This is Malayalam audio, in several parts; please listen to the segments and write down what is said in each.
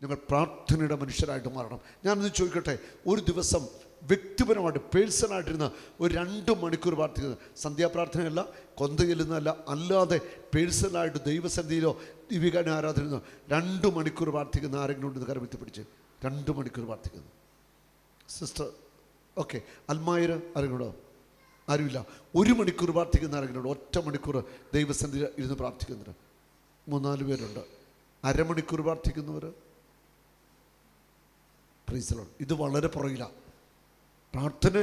നിങ്ങൾ പ്രാർത്ഥനയുടെ മനുഷ്യരായിട്ട് മാറണം. ഞാനൊന്ന് ചോദിക്കട്ടെ, ഒരു ദിവസം വ്യക്തിപരമായിട്ട് പേഴ്സണായിട്ടിരുന്ന് ഒരു 2 മണിക്കൂർ പ്രാർത്ഥിക്കുന്നത്, സന്ധ്യാപ്രാർത്ഥനയല്ല, കൊന്ത ചെല്ലുന്നതല്ല, അല്ലാതെ പേഴ്സണലായിട്ട് ദൈവസന്നിധിയിലോ ദിവ്യകാരുണ്യ ആരാധനയോ 2 മണിക്കൂർ പ്രാർത്ഥിക്കുന്ന ആരെങ്കിലും ഉണ്ടെന്ന് കരം എത്തിപ്പിടിച്ച് 2 മണിക്കൂർ പ്രാർത്ഥിക്കുന്നു. സിസ്റ്റർ ഓക്കെ, അൽമായർ ആരെങ്കിലോ? ആരുമില്ല. 1 മണിക്കൂർ പ്രാർത്ഥിക്കുന്ന ആരെങ്കിലും? ഒറ്റ മണിക്കൂർ ദൈവസന്നിധിയിൽ ഇരുന്ന് പ്രാർത്ഥിക്കുന്നവർ 3-4 പേരുണ്ട്. അരമണിക്കൂർ പ്രാർത്ഥിക്കുന്നവർ. Price the Lord. ഇത് വളരെ പുറകിലാണ് പ്രാർത്ഥന.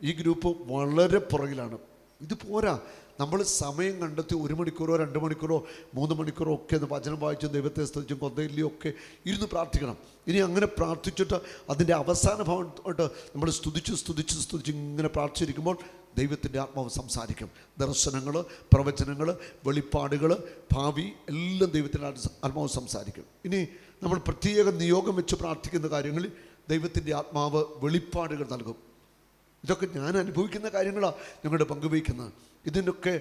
ഈ ഗ്രൂപ്പ് വളരെ പുറകിലാണ്. ഇത് പോരാ. നമ്മൾ സമയം കണ്ടെത്തി 1 മണിക്കൂറോ 2 മണിക്കൂറോ 3 മണിക്കൂറോ ഒക്കെ വചനം വായിച്ചും ദൈവത്തെ സ്തുതിച്ചും കൊന്തയിലും ഒക്കെ ഇരുന്ന് പ്രാർത്ഥിക്കണം. ഇനി അങ്ങനെ പ്രാർത്ഥിച്ചിട്ട് അതിൻ്റെ അവസാന ഭാഗമായിട്ട് നമ്മൾ സ്തുതിച്ച് ഇങ്ങനെ പ്രാർത്ഥിച്ചിരിക്കുമ്പോൾ ദൈവത്തിൻ്റെ ആത്മാവ് സംസാരിക്കും. ദർശനങ്ങൾ, പ്രവചനങ്ങൾ, വെളിപ്പാടുകൾ, ഭാവി എല്ലാം ദൈവത്തിൻ്റെ ആത്മാവ് സംസാരിക്കും. ഇനി നമ്മൾ പ്രത്യേക നിയോഗം വെച്ച് പ്രാർത്ഥിക്കുന്ന കാര്യങ്ങളിൽ ദൈവത്തിൻ്റെ ആത്മാവ് വെളിപ്പാടുകൾ നൽകും. ഇതൊക്കെ ഞാൻ അനുഭവിക്കുന്ന കാര്യങ്ങളാണ് ഞങ്ങളുടെ പങ്കുവയ്ക്കുന്നത്. ഇതിനൊക്കെ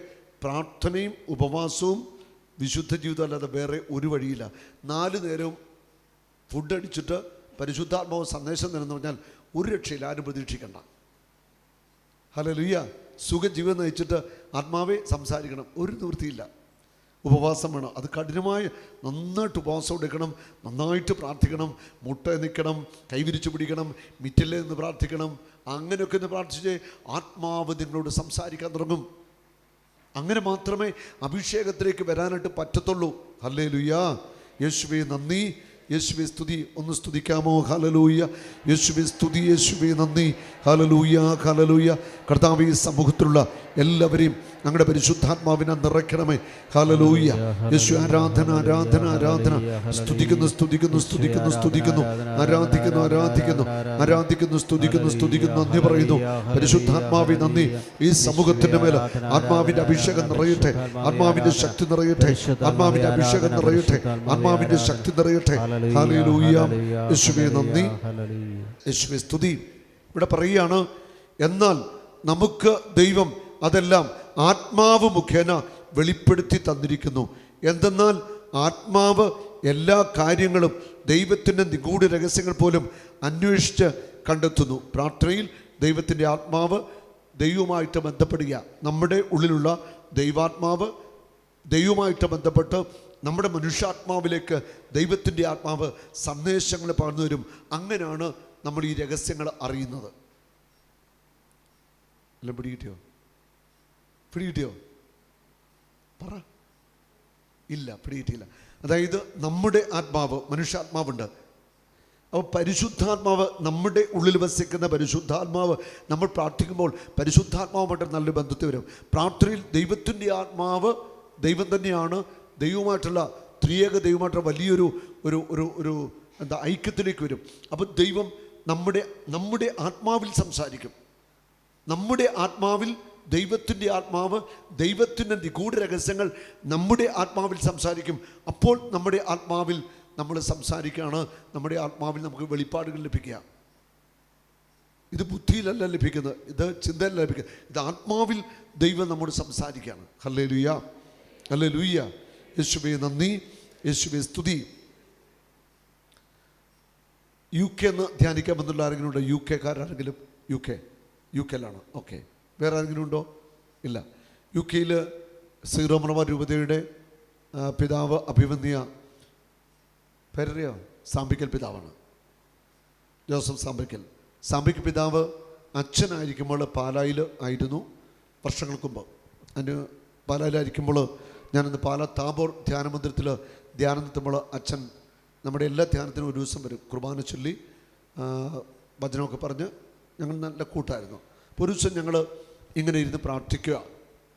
പ്രാർത്ഥനയും ഉപവാസവും വിശുദ്ധ ജീവിതം അല്ലാതെ വേറെ ഒരു വഴിയില്ല. 4 നേരവും ഫുഡ് അടിച്ചിട്ട് പരിശുദ്ധാത്മാവ് സന്ദേശം തരുമെന്ന് പറഞ്ഞാൽ ഒരു രക്ഷയില്ല. ആരും പ്രതീക്ഷിക്കണ്ട. ഹല്ലേലൂയ. സുഖജീവിതം നയിച്ചിട്ട് ആത്മാവെ സംസാരിക്കണം, ഒരു നിവൃത്തിയില്ല. ഉപവാസം വേണം. അത് കഠിനമായ നന്നായിട്ട് ഉപവാസം എടുക്കണം, നന്നായിട്ട് പ്രാർത്ഥിക്കണം, മുട്ട നിൽക്കണം, കൈവിരിച്ചു പിടിക്കണം, മിറ്റിൽ നിന്ന് പ്രാർത്ഥിക്കണം. അങ്ങനെയൊക്കെ ഒന്ന് പ്രാർത്ഥിച്ച് ആത്മാവ് നിങ്ങളോട് സംസാരിക്കാൻ തുടങ്ങും. അങ്ങനെ മാത്രമേ അഭിഷേകത്തിലേക്ക് വരാനായിട്ട് പറ്റത്തുള്ളൂ. ഹല്ലേലൂയ. യേശുവേ നന്ദി, യേശുവേ സ്തുതി. ഒന്ന് സ്തുതിക്കാമോ? ഹല്ലേലൂയ. യേശുവേ സ്തുതി, യേശുവേ നന്ദി. Hallelujah, hallelujah. കർത്താവേ, ഈ സമൂഹത്തിലുള്ള എല്ലാവരെയും ഞങ്ങളുടെ പരിശുദ്ധാത്മാവിനെ നിറയ്ക്കണമേ. ഹല്ലേലൂയ. യേശു ആരാധന, ആരാധന, ആരാധന. സ്തുതിക്കുന്നു, സ്തുതിക്കുന്നു, സ്തുതിക്കുന്നു, സ്തുതിക്കുന്നു, ആരാധിക്കുന്നു, ആരാധിക്കുന്നു, ആരാധിക്കുന്നു, സ്തുതിക്കുന്നു, സ്തുതിക്കുന്നു, നന്ദി പറയുന്നു. പരിശുദ്ധാത്മാവേ നന്ദി. ഈ സമൂഹത്തിൻ്റെ മേൽ ആത്മാവിൻ്റെ അഭിഷേകം നിറയട്ടെ, ആത്മാവിൻ്റെ ശക്തി നിറയട്ടെ, ആത്മാവിൻ്റെ അഭിഷേകം നിറയട്ടെ, ആത്മാവിൻ്റെ ശക്തി നിറയട്ടെ. ഹല്ലേലൂയ. യേശുവേ നന്ദി, യേശുവേ സ്തുതി. ഇവിടെ പറയുകയാണ്, എന്നാൽ നമുക്ക് ദൈവം അതെല്ലാം ആത്മാവ് മുഖേന വെളിപ്പെടുത്തി തന്നിരിക്കുന്നു. എന്തെന്നാൽ ആത്മാവ് എല്ലാ കാര്യങ്ങളും ദൈവത്തിൻ്റെ നിഗൂഢ രഹസ്യങ്ങൾ പോലും അന്വേഷിച്ച് കണ്ടെത്തുന്നു. പ്രാർത്ഥനയിൽ ദൈവത്തിൻ്റെ ആത്മാവ് ദൈവവുമായിട്ട് ബന്ധപ്പെടുക. നമ്മുടെ ഉള്ളിലുള്ള ദൈവാത്മാവ് ദൈവവുമായിട്ട് ബന്ധപ്പെട്ട് നമ്മുടെ മനുഷ്യാത്മാവിലേക്ക് ദൈവത്തിൻ്റെ ആത്മാവ് സന്ദേശങ്ങൾ പകർന്നു വരും. അങ്ങനെയാണ് നമ്മൾ ഈ രഹസ്യങ്ങൾ അറിയുന്നത്. എല്ലാം പിടികിട്ടിയോ? പിടികിട്ടിയോ? പറ. ഇല്ല, പിടികിട്ടിയില്ല. അതായത് നമ്മുടെ ആത്മാവ്, മനുഷ്യാത്മാവുണ്ട്. അപ്പോൾ പരിശുദ്ധാത്മാവ്, നമ്മുടെ ഉള്ളിൽ വസിക്കുന്ന പരിശുദ്ധാത്മാവ്, നമ്മൾ പ്രാർത്ഥിക്കുമ്പോൾ പരിശുദ്ധാത്മാവുമായിട്ട് നല്ല ബന്ധത്തിൽ വരും. പ്രാർത്ഥനയിൽ ദൈവത്തിൻ്റെ ആത്മാവ് ദൈവം തന്നെയാണ്. ദൈവമായിട്ടുള്ള ത്രിയേക ദൈവമായിട്ടുള്ള വലിയൊരു ഒരു ഒരു ഒരു എന്താ ഐക്യത്തിലേക്ക് വരും. അപ്പോൾ ദൈവം നമ്മുടെ ആത്മാവിൽ സംസാരിക്കും. നമ്മുടെ ആത്മാവിൽ ദൈവത്തിൻ്റെ ആത്മാവ് ദൈവത്തിൻ്റെ നിഗൂഢ രഹസ്യങ്ങൾ നമ്മുടെ ആത്മാവിൽ സംസാരിക്കും. അപ്പോൾ നമ്മുടെ ആത്മാവിൽ നമ്മൾ സംസാരിക്കുകയാണ്. നമ്മുടെ ആത്മാവിൽ നമുക്ക് വെളിപ്പാടുകൾ ലഭിക്കുക. ഇത് ബുദ്ധിയിലല്ല ലഭിക്കുന്നത്, ഇത് ചിന്തയിലല്ല ലഭിക്കുന്നത്, ഇത് ആത്മാവിൽ ദൈവം നമ്മോട് സംസാരിക്കുകയാണ്. ഹല്ലേലൂയ, ഹല്ലേലൂയ. യേശുവേ നന്ദി, യേശുവേ സ്തുതി. UK എന്ന് ധ്യാനിക്കാൻ വന്നുള്ള ആരെങ്കിലും ഉണ്ടോ? UK കാരാരെങ്കിലും? UK-യിലാണ്. ഓക്കെ. വേറെ ആരെങ്കിലും ഉണ്ടോ? ഇല്ല. UK സീറോ മലബാർ രൂപതയുടെ പിതാവ് അഭിവന്യ പേരറിയോ? സാമ്പിക്കൽ പിതാവാണ്, ജോസഫ് സാമ്പിക്കൽ പിതാവ് അച്ഛനായിരിക്കുമ്പോൾ പാലായിൽ ആയിരുന്നു വർഷങ്ങൾക്ക് മുമ്പ്. അതിന് പാലായിലായിരിക്കുമ്പോൾ ഞാനിന്ന് പാലാ താബോർ ധ്യാനമന്ദിരത്തിൽ ധ്യാനം നിർത്തുമ്പോൾ അച്ഛൻ നമ്മുടെ എല്ലാ ധ്യാനത്തിനും ഒരു ദിവസം വരും, കുർബാന ചൊല്ലി വചനമൊക്കെ പറഞ്ഞ് ഞങ്ങൾ നല്ല കൂട്ടായിരുന്നു. അപ്പോൾ ഒരു ദിവസം ഞങ്ങൾ ഇങ്ങനെ ഇരുന്ന് പ്രാർത്ഥിക്കുക.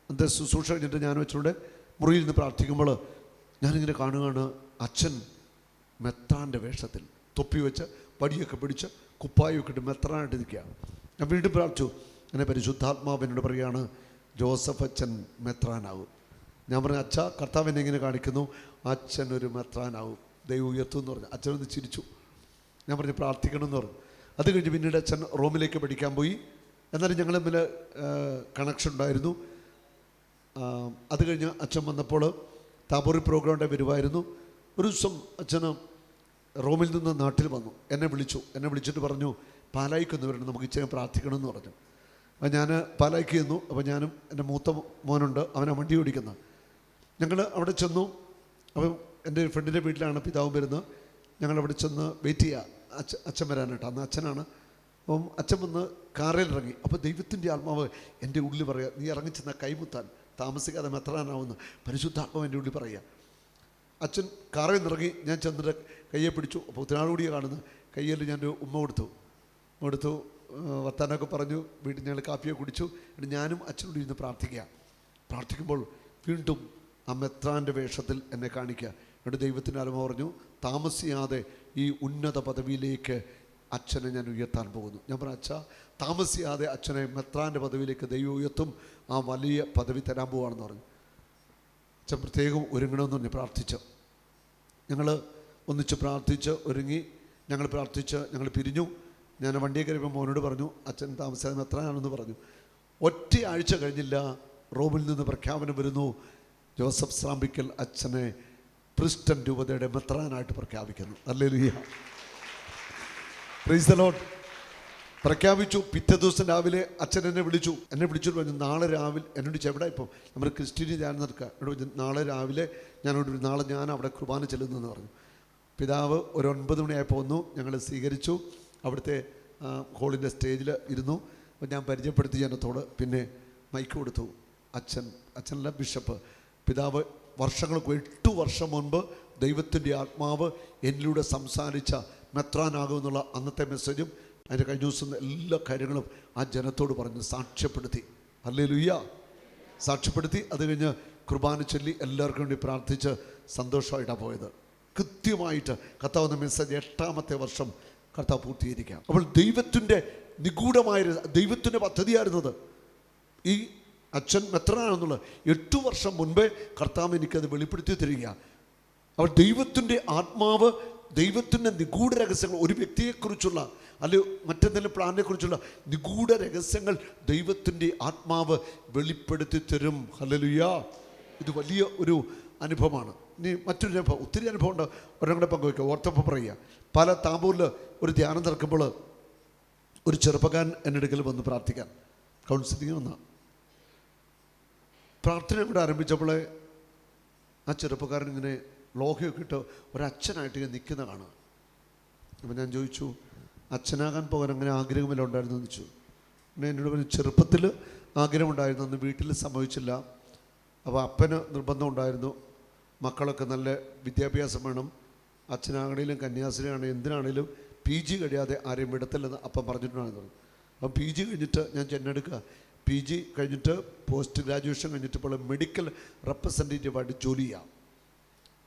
എന്താ ശുശ്രൂഷ കഴിഞ്ഞിട്ട് ഞാൻ വെച്ചിട്ട് മുറിയിൽ ഇരുന്ന് പ്രാർത്ഥിക്കുമ്പോൾ ഞാനിങ്ങനെ കാണുകയാണ്, അച്ഛൻ മെത്രാൻ്റെ വേഷത്തിൽ തൊപ്പി വെച്ച് വടിയൊക്കെ പിടിച്ച് കുപ്പായൊക്കെ ഇട്ട് മെത്രാനായിട്ട് നിൽക്കുകയാണ്. ഞാൻ വീണ്ടും പ്രാർത്ഥിച്ചു. അങ്ങനെ പരിശുദ്ധാത്മാവിനോട് പറയുകയാണ്, ജോസഫ് അച്ഛൻ മെത്രാനാവും. ഞാൻ പറഞ്ഞു, അച്ഛാ, കർത്താവ് എന്നെ ഇങ്ങനെ കാണിക്കുന്നു, അച്ഛൻ ഒരു മെത്രാനാവും, ദൈവം ഉയർത്തും എന്ന് പറഞ്ഞു. അച്ഛനൊന്ന് ചിരിച്ചു. ഞാൻ പറഞ്ഞു പ്രാർത്ഥിക്കണം എന്ന് പറഞ്ഞു. അത് കഴിഞ്ഞ് പിന്നീട് അച്ഛൻ റോമിലേക്ക് പഠിക്കാൻ പോയി. എന്നാലും ഞങ്ങൾ തമ്മിൽ കണക്ഷൻ ഉണ്ടായിരുന്നു. അത് കഴിഞ്ഞ് അച്ഛൻ വന്നപ്പോൾ താബോറി പ്രോഗ്രാമിൻ്റെ വരുമായിരുന്നു. ഒരു ദിവസം അച്ഛന് റോമിൽ നിന്ന് നാട്ടിൽ വന്നു. എന്നെ വിളിച്ചിട്ട് പറഞ്ഞു, പാലായിക്കൊന്ന് വരണം, നമുക്ക് ഇച്ചിരി പ്രാർത്ഥിക്കണമെന്ന് പറഞ്ഞു. അപ്പോൾ ഞാൻ പാലായിക്ക് ചെന്നു. അപ്പോൾ ഞാനും എൻ്റെ മൂത്ത മോനുണ്ട്, അവനെ വണ്ടി ഓടിക്കുന്നത്. ഞങ്ങൾ അവിടെ ചെന്നു. അപ്പം എൻ്റെ ഫ്രണ്ടിൻ്റെ വീട്ടിലാണ് പിതാവും വരുന്നത്. ഞങ്ങളവിടെ ചെന്ന് വെയിറ്റ് ചെയ്യുക അച്ഛൻ വരാനായിട്ട്. അന്ന് അച്ഛനാണ്. അപ്പം അച്ഛൻ വന്ന് കാറിൽ ഇറങ്ങി. അപ്പോൾ ദൈവത്തിൻ്റെ ആത്മാവ് എൻ്റെ ഉള്ളിൽ പറയുക, നീ ഇറങ്ങിച്ചെന്ന കൈമുത്താൻ താമസിക്കാതെ മെത്രാനാവുന്നു. പരിശുദ്ധാത്മാവ് എൻ്റെ ഉള്ളിൽ പറയുക. അച്ഛൻ കാറിൽ നിന്നിറങ്ങി. ഞാൻ ചെന്നിട്ട് കയ്യെ പിടിച്ചു. അപ്പോൾ ഒത്തിനാളുകൂടിയാണ് കാണുന്നത്. കയ്യിൽ ഞാനൊരു ഉമ്മ കൊടുത്തു. വർത്താനമൊക്കെ പറഞ്ഞു. വീട്ടിൽ ഞങ്ങൾ കാപ്പിയൊക്കെ കുടിച്ചു. എന്നിട്ട് ഞാനും അച്ഛനോട് ഇരുന്ന് പ്രാർത്ഥിക്കുമ്പോൾ വീണ്ടും ആ മെത്രാൻ്റെ വേഷത്തിൽ എന്നെ കാണിക്കുക. എന്നിട്ട് ദൈവത്തിൻ്റെ ആത്മാവ് പറഞ്ഞു, താമസിയാതെ ഈ ഉന്നത പദവിയിലേക്ക് അച്ഛനെ ഞാൻ ഉയർത്താൻ പോകുന്നു. ഞാൻ പറഞ്ഞു, അച്ഛാ, താമസിയാതെ അച്ഛനെ മെത്രാൻ്റെ പദവിയിലേക്ക് ദൈവം ഉയർത്തും, ആ വലിയ പദവി തരാൻ പോവുകയാണെന്ന് പറഞ്ഞു. അച്ഛൻ പ്രത്യേകം ഒരുങ്ങണമെന്ന് പറഞ്ഞ് പ്രാർത്ഥിച്ചു. ഞങ്ങൾ ഒന്നിച്ച് പ്രാർത്ഥിച്ച് ഒരുങ്ങി. ഞങ്ങൾ പിരിഞ്ഞു. ഞാൻ വണ്ടിയെ കയറിയപ്പോൾ മോനോട് പറഞ്ഞു, അച്ഛൻ താമസിയാതെ മെത്രാനാണെന്ന് പറഞ്ഞു. ഒറ്റ ആഴ്ച കഴിഞ്ഞില്ല, റോമിൽ നിന്ന് പ്രഖ്യാപനം വരുന്നു, ജോസഫ് സ്രാമ്പിക്കൽ അച്ഛനെ പ്രിസ്റ്റൺ രൂപതയുടെ മെത്രാനായിട്ട് പ്രഖ്യാപിക്കുന്നു. Hallelujah, price the Lord. പ്രഖ്യാപിച്ചു. പിറ്റേ ദിവസം രാവിലെ അച്ഛൻ എന്നെ വിളിച്ചിട്ട് പറഞ്ഞു, നാളെ രാവിലെ എന്നോട് എവിടെ ഇപ്പം നമ്മൾ ക്രിസ്ത്യനി ധ്യാനം നടക്കുക. എന്നോട് നാളെ രാവിലെ നാളെ ഞാൻ അവിടെ കുർബാന ചെല്ലുന്നെന്ന് പറഞ്ഞു. പിതാവ് ഒരു 9 മണിയായപ്പോൾ വന്നു. ഞങ്ങൾ സ്വീകരിച്ചു. അവിടുത്തെ ഹോളിൻ്റെ സ്റ്റേജിൽ ഇരുന്നു. അപ്പോൾ ഞാൻ പരിചയപ്പെടുത്തി ജനത്തോട്. പിന്നെ മൈക്ക് കൊടുത്തു. അച്ഛനല്ല, ബിഷപ്പ്. പിതാവ് വർഷങ്ങൾക്ക് 8 വർഷം മുൻപ് ദൈവത്തിൻ്റെ ആത്മാവ് എന്നിലൂടെ സംസാരിച്ച മെത്രാനാകുമെന്നുള്ള അന്നത്തെ മെസ്സേജും അതിൻ്റെ കഴിഞ്ഞ ദിവസം എല്ലാ കാര്യങ്ങളും ആ ജനത്തോട് പറഞ്ഞ് സാക്ഷ്യപ്പെടുത്തി. ഹല്ലേലൂയ, സാക്ഷ്യപ്പെടുത്തി. അത് കഴിഞ്ഞ് കുർബാന ചൊല്ലി എല്ലാവർക്കും വേണ്ടി പ്രാർത്ഥിച്ച് സന്തോഷമായിട്ടാണ് പോയത്. കൃത്യമായിട്ട് കർത്താവ് മെസ്സേജ് 8ാമത്തെ വർഷം കർത്താവ് പൂർത്തീകരിക്കാം. അപ്പോൾ ദൈവത്തിൻ്റെ നിഗൂഢമായ ദൈവത്തിൻ്റെ പദ്ധതിയായിരുന്നത് ഈ അച്ഛൻ മെത്രാനാണെന്നുള്ളത്. 8 വർഷം മുൻപേ കർത്താവ് എനിക്കത് വെളിപ്പെടുത്തി തരിക. അപ്പോൾ ദൈവത്തിൻ്റെ ആത്മാവ്, ദൈവത്തിൻ്റെ നിഗൂഢ രഹസ്യങ്ങൾ, ഒരു വ്യക്തിയെക്കുറിച്ചുള്ള അല്ലെ മറ്റെന്തെങ്കിലും പ്ലാനിനെക്കുറിച്ചുള്ള നിഗൂഢ രഹസ്യങ്ങൾ ദൈവത്തിൻ്റെ ആത്മാവ് വെളിപ്പെടുത്തി തരും. ഹല്ലേലൂയ. ഇത് വലിയ ഒരു അനുഭവമാണ്. ഇനി മറ്റൊരു അനുഭവം, ഒത്തിരി അനുഭവം ഉണ്ട്. ഒരെണ്ണം കൂടെ പങ്കുവയ്ക്കുക. ഓർത്തപ്പോൾ പറയുക, താമ്പൂരിൽ ഒരു ധ്യാനം നടക്കുമ്പോൾ ഒരു ചെറുപ്പക്കാരൻ എൻ്റെ അടുക്കൽ വന്ന് പ്രാർത്ഥിക്കാൻ കൗൺസിലിംഗ് വന്ന പ്രാർത്ഥന കൂടെ ആരംഭിച്ചപ്പോൾ ആ ചെറുപ്പക്കാരൻ ഇങ്ങനെ ലോഹയൊക്കെ ഇട്ട് ഒരച്ഛനായിട്ട് ഇങ്ങനെ നിൽക്കുന്ന കാണുക. അപ്പം ഞാൻ ചോദിച്ചു, അച്ഛനാകാൻ പോകാൻ അങ്ങനെ ആഗ്രഹമില്ല ഉണ്ടായിരുന്നു എന്ന് ചോദിച്ചു. പിന്നെ എന്നോട് പറഞ്ഞു, ചെറുപ്പത്തിൽ ആഗ്രഹമുണ്ടായിരുന്നു, അന്ന് വീട്ടിൽ സംഭവിച്ചില്ല. അപ്പോൾ അപ്പന് നിർബന്ധം ഉണ്ടായിരുന്നു, മക്കളൊക്കെ നല്ല വിദ്യാഭ്യാസം വേണം, അച്ഛനാകണേലും കന്യാസ്ത്രീയാണെങ്കിലും എന്തിനാണേലും PG കഴിയാതെ ആരെയും വിടത്തില്ലെന്ന് അപ്പം പറഞ്ഞിട്ടുണ്ടായിരുന്നു. അപ്പം PG കഴിഞ്ഞിട്ട് ഞാൻ ചെന്നെടുക്കുക. PG കഴിഞ്ഞിട്ട് പോസ്റ്റ് ഗ്രാജുവേഷൻ കഴിഞ്ഞിട്ട് ഇപ്പോൾ മെഡിക്കൽ റെപ്രസെൻറ്റേറ്റീവായിട്ട് ജോലി ചെയ്യാം.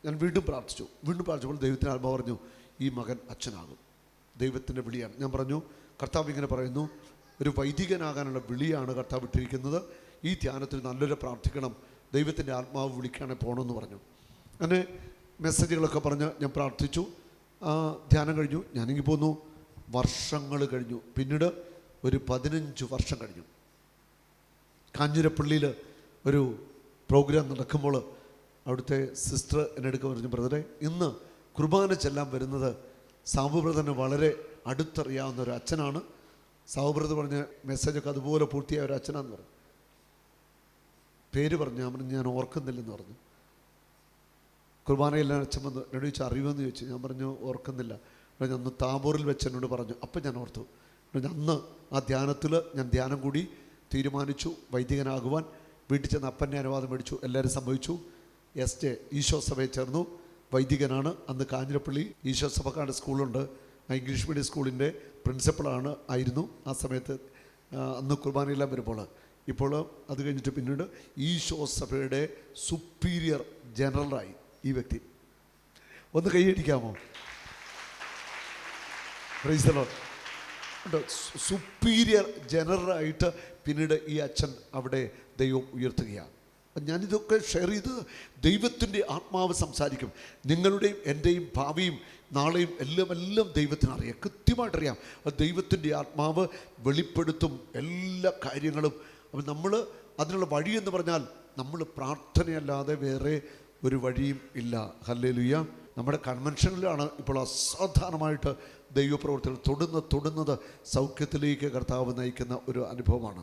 ഞാൻ വീണ്ടും പ്രാർത്ഥിച്ചപ്പോൾ ദൈവത്തിന് ആത്മാവ് പറഞ്ഞു, ഈ മകൻ അച്ഛനാകും. ദൈവത്തിൻ്റെ വിളിയാണ്. ഞാൻ പറഞ്ഞു, കർത്താവ് ഇങ്ങനെ പറയുന്നു, ഒരു വൈദികനാകാനുള്ള വിളിയാണ് കർത്താവ് ഇട്ടിരിക്കുന്നത്. ഈ ധ്യാനത്തിൽ നല്ലൊരു പ്രാർത്ഥിക്കണം, ദൈവത്തിൻ്റെ ആത്മാവ് വിളിക്കുകയാണെങ്കിൽ പോകണമെന്ന് പറഞ്ഞു. അങ്ങനെ മെസ്സേജുകളൊക്കെ പറഞ്ഞ് ഞാൻ പ്രാർത്ഥിച്ചു. ധ്യാനം കഴിഞ്ഞു. ഞാനെങ്കിൽ പോന്നു. വർഷങ്ങൾ കഴിഞ്ഞു. പിന്നീട് ഒരു 15 വർഷം കഴിഞ്ഞു. കാഞ്ഞിരപ്പള്ളിയിൽ ഒരു പ്രോഗ്രാം നടക്കുമ്പോൾ അവിടുത്തെ സിസ്റ്റർ എൻ്റെ അടുക്ക് പറഞ്ഞു, ബ്രദറെ, ഇന്ന് കുർബാന ചെല്ലാൻ വരുന്നത് സാബു ബ്രദറിന് വളരെ അടുത്തറിയാവുന്ന ഒരു അച്ഛനാണ്. സാബു ബ്രദർ പറഞ്ഞ മെസ്സേജൊക്കെ അതുപോലെ പൂർത്തിയായ ഒരു അച്ഛനാന്ന് പറഞ്ഞു. പേര് പറഞ്ഞു. ഞാൻ ഓർക്കുന്നില്ലെന്ന് പറഞ്ഞു. കുർബാനയെല്ലാം അച്ഛൻ വന്ന് എന്നോട് ചോദിച്ചു, അറിയുമെന്ന് ചോദിച്ചു. ഞാൻ പറഞ്ഞു, ഓർക്കുന്നില്ല. ഞാൻ അന്ന് താബോറിൽ വെച്ച് എന്നോട് പറഞ്ഞു. അപ്പം ഞാൻ ഓർത്തു. അന്ന് ആ ധ്യാനത്തിൽ ഞാൻ ധ്യാനം കൂടി തീരുമാനിച്ചു വൈദികനാകുവാൻ. വീട്ടിൽ ചെന്ന് അപ്പൻ്റെ അനുവാദം മേടിച്ചു. എല്ലാവരും സംഭവിച്ചു. SJ ഈശോ സഭയിൽ ചേർന്നു. വൈദികനാണ്. അന്ന് കാഞ്ഞിരപ്പള്ളി ഈശോ സഭക്കാരുടെ സ്കൂളുണ്ട്, ഇംഗ്ലീഷ് മീഡിയം സ്കൂളിൻ്റെ ആയിരുന്നു ആ സമയത്ത്. അന്ന് കുർബാനയെല്ലാം വരുമ്പോൾ. ഇപ്പോൾ അത് കഴിഞ്ഞിട്ട് പിന്നീട് ഈശോ സഭയുടെ സുപ്പീരിയർ ജനറലായി ഈ വ്യക്തി. ഒന്ന് കൈയടിക്കാമോ? Praise the lord. സുപ്പീരിയർ ജനറലായിട്ട് പിന്നീട് ഈ അച്ഛൻ അവിടെ ദൈവം ഉയർത്തുകയാണ്. ഞാനിതൊക്കെ ഷെയർ ചെയ്ത് ദൈവത്തിൻ്റെ ആത്മാവ് സംസാരിക്കും. നിങ്ങളുടെയും എൻ്റെയും ഭാവിയും നാളെയും എല്ലാം ദൈവത്തിനറിയാം, കൃത്യമായിട്ടറിയാം. ദൈവത്തിൻ്റെ ആത്മാവ് വെളിപ്പെടുത്തും എല്ലാ കാര്യങ്ങളും. അപ്പം നമ്മൾ അതിനുള്ള വഴിയെന്ന് പറഞ്ഞാൽ നമ്മൾ പ്രാർത്ഥനയല്ലാതെ വേറെ ഒരു വഴിയും ഇല്ല. ഹല്ലേലൂയ. നമ്മുടെ കൺവെൻഷനിലാണ് ഇപ്പോൾ അസാധാരണമായിട്ട് ദൈവപ്രവർത്തികൾ തൊടുന്നത് സൗഖ്യത്തിലേക്ക് കർത്താവ് നയിക്കുന്ന ഒരു അനുഭവമാണ്.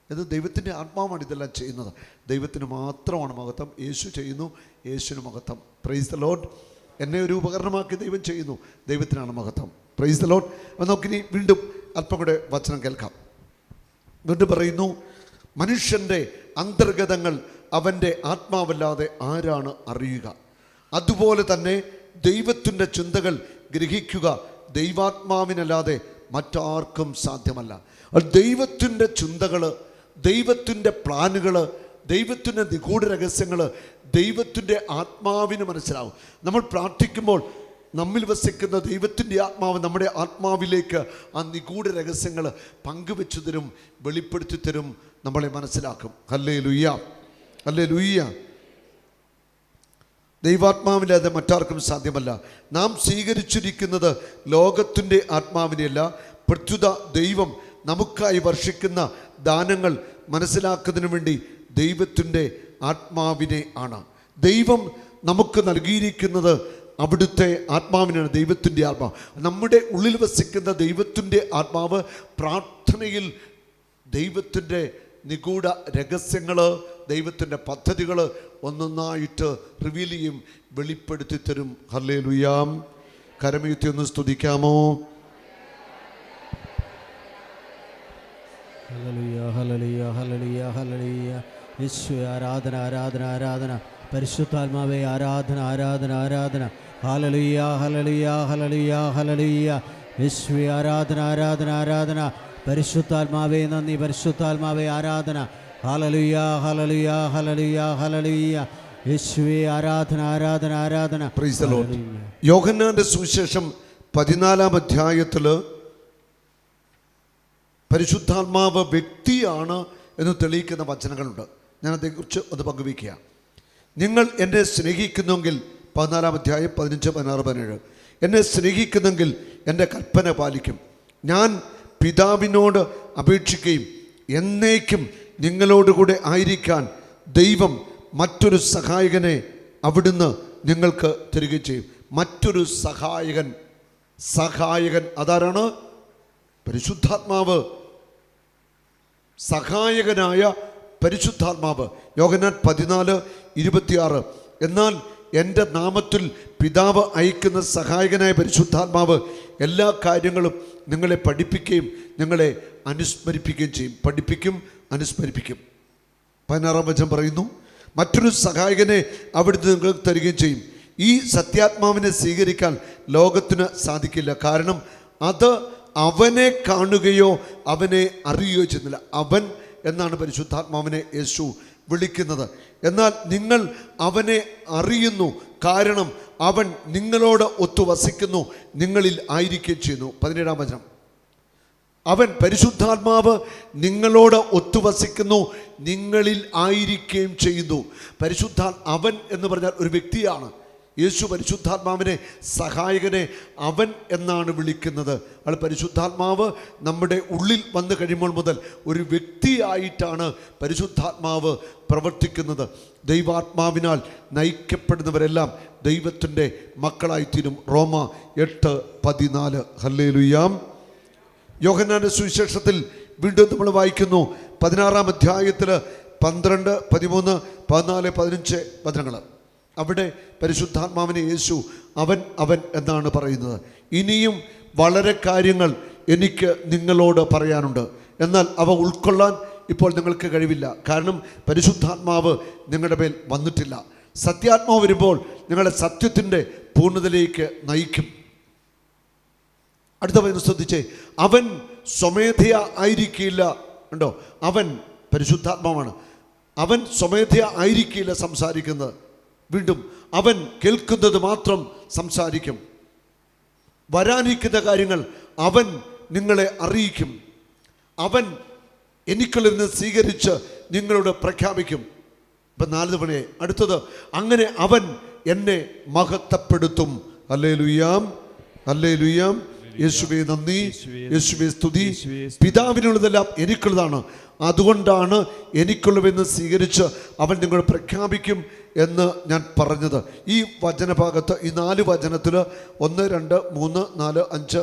ഇത് ദൈവത്തിൻ്റെ ആത്മാവാണ് ഇതെല്ലാം ചെയ്യുന്നത്. ദൈവത്തിന് മാത്രമാണ് മഹത്വം. യേശു ചെയ്യുന്നു, യേശുവിന് മഹത്വം. Praise the Lord. എന്നെ ഒരു ഉപകരണമാക്കി ദൈവം ചെയ്യുന്നു, ദൈവത്തിനാണ് മഹത്വം. Praise the Lord. അപ്പോൾ നമുക്കിനി വീണ്ടും അല്പം കൂടെ വചനം കേൾക്കാം. വീണ്ടും പറയുന്നു, മനുഷ്യൻ്റെ അന്തർഗതങ്ങൾ അവൻ്റെ ആത്മാവല്ലാതെ ആരാണ് അറിയുക? അതുപോലെ തന്നെ ദൈവത്തിൻ്റെ ചിന്തകൾ ഗ്രഹിക്കുക ദൈവാത്മാവിനല്ലാതെ മറ്റാർക്കും സാധ്യമല്ല. ദൈവത്തിൻ്റെ ചിന്തകൾ, ദൈവത്തിൻ്റെ പ്ലാനുകൾ, ദൈവത്തിൻ്റെ നിഗൂഢ രഹസ്യങ്ങൾ ദൈവത്തിൻ്റെ ആത്മാവിന് മനസ്സിലാവും. നമ്മൾ പ്രാർത്ഥിക്കുമ്പോൾ നമ്മിൽ വസിക്കുന്ന ദൈവത്തിൻ്റെ ആത്മാവ് നമ്മുടെ ആത്മാവിലേക്ക് ആ നിഗൂഢ രഹസ്യങ്ങൾ പങ്കുവെച്ചു തരും, വെളിപ്പെടുത്തി തരും, നമ്മളെ മനസ്സിലാക്കും. Hallelujah, hallelujah. ദൈവാത്മാവില്ലാതെ മറ്റാർക്കും സാധ്യമല്ല. നാം സ്വീകരിച്ചിരിക്കുന്നത് ലോകത്തിൻ്റെ ആത്മാവിനെയല്ല, പ്രത്യുത ദൈവം നമുക്കായി വർഷിക്കുന്ന ദാനങ്ങൾ മനസ്സിലാക്കുന്നതിന് വേണ്ടി ദൈവത്തിൻ്റെ ആത്മാവിനെ ആണ്. ദൈവം നമുക്ക് നൽകിയിരിക്കുന്നത് അവിടുത്തെ ആത്മാവിനാണ്, ദൈവത്തിൻ്റെ ആത്മാവ്. നമ്മുടെ ഉള്ളിൽ വസിക്കുന്ന ദൈവത്തിൻ്റെ ആത്മാവ് പ്രാർത്ഥനയിൽ ദൈവത്തിൻ്റെ നിഗൂഢ രഹസ്യങ്ങൾ, ദൈവത്തിൻ്റെ പദ്ധതികൾ ഒന്നൊന്നായിട്ട് റിവീൽ ചെയ്യും, വെളിപ്പെടുത്തി തരും. ഹല്ലേലൂയ. കരമുയർത്തി ഒന്ന് സ്തുതിക്കാമോ? ഹല്ലേലൂയ, ഹല്ലേലൂയ, ഹല്ലേലൂയ, ഹല്ലേലൂയ. യേശുവേ ആരാധന, ആരാധന, ആരാധന. പരിശുദ്ധാത്മാവേ ആരാധന, ആരാധന, ആരാധന. ഹല്ലേലൂയ, ഹല്ലേലൂയ, ഹല്ലേലൂയ, ഹല്ലേലൂയ. യേശുവേ ആരാധന, ആരാധന, ആരാധന. പരിശുദ്ധാത്മാവേ നന്ദി, പരിശുദ്ധാത്മാവേ ആരാധന. ഹല്ലേലൂയ, ഹല്ലേലൂയ, ഹല്ലേലൂയ, ഹല്ലേലൂയ. യേശുവേ ആരാധന, ആരാധന, ആരാധന. Praise the lord. യോഹന്നാന്റെ സുവിശേഷം 14-ാം അധ്യായത്തിൽ പരിശുദ്ധാത്മാവ് വ്യക്തിയാണ് എന്ന് തെളിയിക്കുന്ന വചനങ്ങളുണ്ട്. ഞാൻ അതേക്കുറിച്ച് ഒന്ന് പങ്കുവയ്ക്കുക. നിങ്ങൾ എന്നെ സ്നേഹിക്കുന്നെങ്കിൽ, 14-ാം അധ്യായം 15, 16, 17, എന്നെ സ്നേഹിക്കുന്നെങ്കിൽ എൻ്റെ കൽപ്പന പാലിക്കും. ഞാൻ പിതാവിനോട് അപേക്ഷിക്കുകയും എന്നേക്കും നിങ്ങളോടുകൂടെ ആയിരിക്കാൻ ദൈവം മറ്റൊരു സഹായകനെ അവിടുന്ന് നിങ്ങൾക്ക് തരികയും ചെയ്യും. മറ്റൊരു സഹായകൻ അതാരാണ്? പരിശുദ്ധാത്മാവ്. സഹായകനായ പരിശുദ്ധാത്മാവ്. യോഹന്നാൻ 14:26. എന്നാൽ എൻ്റെ നാമത്തിൽ പിതാവ് അയക്കുന്ന സഹായകനായ പരിശുദ്ധാത്മാവ് എല്ലാ കാര്യങ്ങളും നിങ്ങളെ പഠിപ്പിക്കുകയും നിങ്ങളെ അനുസ്മരിപ്പിക്കുകയും ചെയ്യും. പഠിപ്പിക്കും, അനുസ്മരിപ്പിക്കും. 16-ാം വചനം പറയുന്നു, മറ്റൊരു സഹായകനെ അവിടുന്ന് നിങ്ങൾക്ക് തരികയും ചെയ്യും. ഈ സത്യാത്മാവിനെ സ്വീകരിക്കാൻ ലോകത്തിന് സാധിക്കില്ല. കാരണം അത് അവനെ കാണുകയോ അവനെ അറിയുകയോ ചെയ്യുന്നില്ല. അവൻ എന്നാണ് പരിശുദ്ധാത്മാവിനെ യേശു വിളിക്കുന്നത്. എന്നാൽ നിങ്ങൾ അവനെ അറിയുന്നു, കാരണം അവൻ നിങ്ങളോട് ഒത്തു വസിക്കുന്നു, നിങ്ങളിൽ ആയിരിക്കുകയും ചെയ്യുന്നു. 17-ാം വചനം, അവൻ പരിശുദ്ധാത്മാവ് നിങ്ങളോട് ഒത്തുവസിക്കുന്നു, നിങ്ങളിൽ ആയിരിക്കുകയും ചെയ്യുന്നു. അവൻ എന്ന് പറഞ്ഞാൽ ഒരു വ്യക്തിയാണ്. യേശു പരിശുദ്ധാത്മാവിനെ, സഹായകനെ അവൻ എന്നാണ് വിളിക്കുന്നത്. അത് പരിശുദ്ധാത്മാവ് നമ്മുടെ ഉള്ളിൽ വന്നു കഴിയുമ്പോൾ മുതൽ ഒരു വ്യക്തിയായിട്ടാണ് പരിശുദ്ധാത്മാവ് പ്രവർത്തിക്കുന്നത്. ദൈവാത്മാവിനാൽ നയിക്കപ്പെടുന്നവരെല്ലാം ദൈവത്തിൻ്റെ മക്കളായിത്തീരും. റോമ 8:14. ഹല്ലേലൂയ. യോഹന്നാന്റെ സുവിശേഷത്തിൽ വീണ്ടും നമ്മൾ വായിക്കുന്നു 16-ാം അധ്യായത്തിൽ 12, 13, 14, 15 വചനങ്ങൾ. അവിടെ പരിശുദ്ധാത്മാവിനെ യേശു അവൻ എന്നാണ് പറയുന്നത്. ഇനിയും വളരെ കാര്യങ്ങൾ എനിക്ക് നിങ്ങളോട് പറയാനുണ്ട്, എന്നാൽ അവ ഉൾക്കൊള്ളാൻ ഇപ്പോൾ നിങ്ങൾക്ക് കഴിവില്ല. കാരണം പരിശുദ്ധാത്മാവ് നിങ്ങളുടെ മേൽ വന്നിട്ടില്ല. സത്യാത്മാവ് വരുമ്പോൾ നിങ്ങളെ സത്യത്തിൻ്റെ പൂർണ്ണതയിലേക്ക് നയിക്കും. അടുത്ത വചനം ശ്രദ്ധിച്ചേ. അവൻ സ്വമേധയാ ആയിരിക്കില്ല. ഉണ്ടോ? അവൻ പരിശുദ്ധാത്മാവാണ്. അവൻ സ്വമേധയാ ആയിരിക്കില്ല സംസാരിക്കുന്നത്. വീണ്ടും അവൻ കേൾക്കുന്നത് മാത്രം സംസാരിക്കും. വരാനിരിക്കുന്ന കാര്യങ്ങൾ അവൻ നിങ്ങളെ അറിയിക്കും. അവൻ എനിക്കുള്ളിൽ നിന്ന് സ്വീകരിച്ച് നിങ്ങളോട് പ്രഖ്യാപിക്കും. ഇപ്പം 4 തവണയെ. അടുത്തത്, അങ്ങനെ അവൻ എന്നെ മഹത്വപ്പെടുത്തും. ഹല്ലേലൂയ, ഹല്ലേലൂയ. യേശുവേ നന്ദി, യേശുവേ സ്തുതി. പിതാവിനുള്ളതെല്ലാം എനിക്കുള്ളതാണ്, അതുകൊണ്ടാണ് എനിക്കുള്ളതെന്ന് സ്വീകരിച്ച് അവൻ നിങ്ങൾ പ്രഖ്യാപിക്കും എന്ന് ഞാൻ പറഞ്ഞത്. ഈ വചനഭാഗത്ത് ഈ 4 വചനത്തിൽ 1, 2, 3, 4, 5,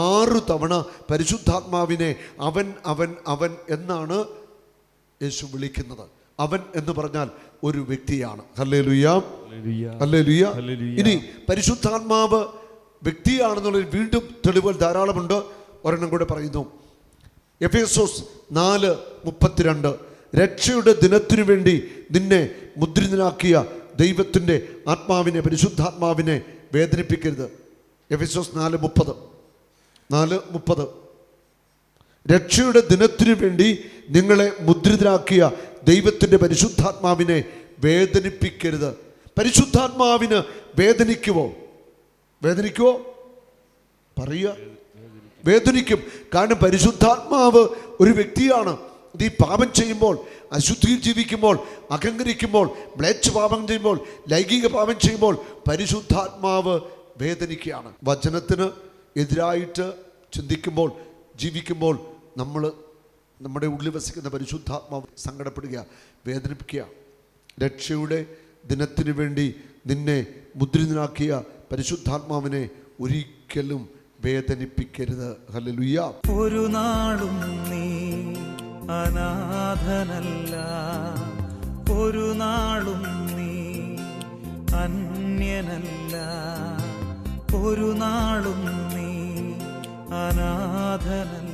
6 തവണ പരിശുദ്ധാത്മാവിനെ അവൻ അവൻ അവൻ എന്നാണ് യേശു വിളിക്കുന്നത്. അവൻ എന്ന് പറഞ്ഞാൽ ഒരു വ്യക്തിയാണ്. Hallelujah, hallelujah. ഇനി പരിശുദ്ധാത്മാവ് വ്യക്തിയാണെന്നുള്ളതിൽ വീണ്ടും തെളിവുകൾ ധാരാളമുണ്ട്. ഒരെണ്ണം കൂടെ പറയുന്നു. എഫേസോസ് 4:32 രക്ഷയുടെ ദിനത്തിനു വേണ്ടി നിന്നെ മുദ്രിതനാക്കിയ ദൈവത്തിൻ്റെ ആത്മാവിനെ, പരിശുദ്ധാത്മാവിനെ വേദനിപ്പിക്കരുത്. എഫേസോസ് 4:30 രക്ഷയുടെ ദിനത്തിനു വേണ്ടി നിങ്ങളെ മുദ്രിതരാക്കിയ ദൈവത്തിൻ്റെ പരിശുദ്ധാത്മാവിനെ വേദനിപ്പിക്കരുത്. പരിശുദ്ധാത്മാവിന് വേദനിക്കുമോ? പറയുക, വേദനിക്കും. കാരണം പരിശുദ്ധാത്മാവ് ഒരു വ്യക്തിയാണ്. ഈ പാപം ചെയ്യുമ്പോൾ, അശുദ്ധിയിൽ ജീവിക്കുമ്പോൾ, അഹങ്കരിക്കുമ്പോൾ, മ്ലേച്ഛ പാപം ചെയ്യുമ്പോൾ, ലൈംഗിക പാപം ചെയ്യുമ്പോൾ പരിശുദ്ധാത്മാവ് വേദനിക്കുകയാണ്. വചനത്തിന് എതിരായിട്ട് ചിന്തിക്കുമ്പോൾ, ജീവിക്കുമ്പോൾ നമ്മുടെ ഉള്ളിൽ വസിക്കുന്ന പരിശുദ്ധാത്മാവ് സങ്കടപ്പെടുക, വേദനിപ്പിക്കുക. രക്ഷയുടെ ദിനത്തിനു വേണ്ടി നിന്നെ മുദ്രിതനാക്കിയ പരിശുദ്ധാത്മാവിനെ ഒരിക്കലും വേദനിപ്പിക്കരുത്. ഹല്ലേലൂയ. ഒരു നാളും നീ അനാഥനല്ല, ഒരു നാളും നീ അന്യനല്ല, ഒരു നാളും നീ അനാഥനല്ല.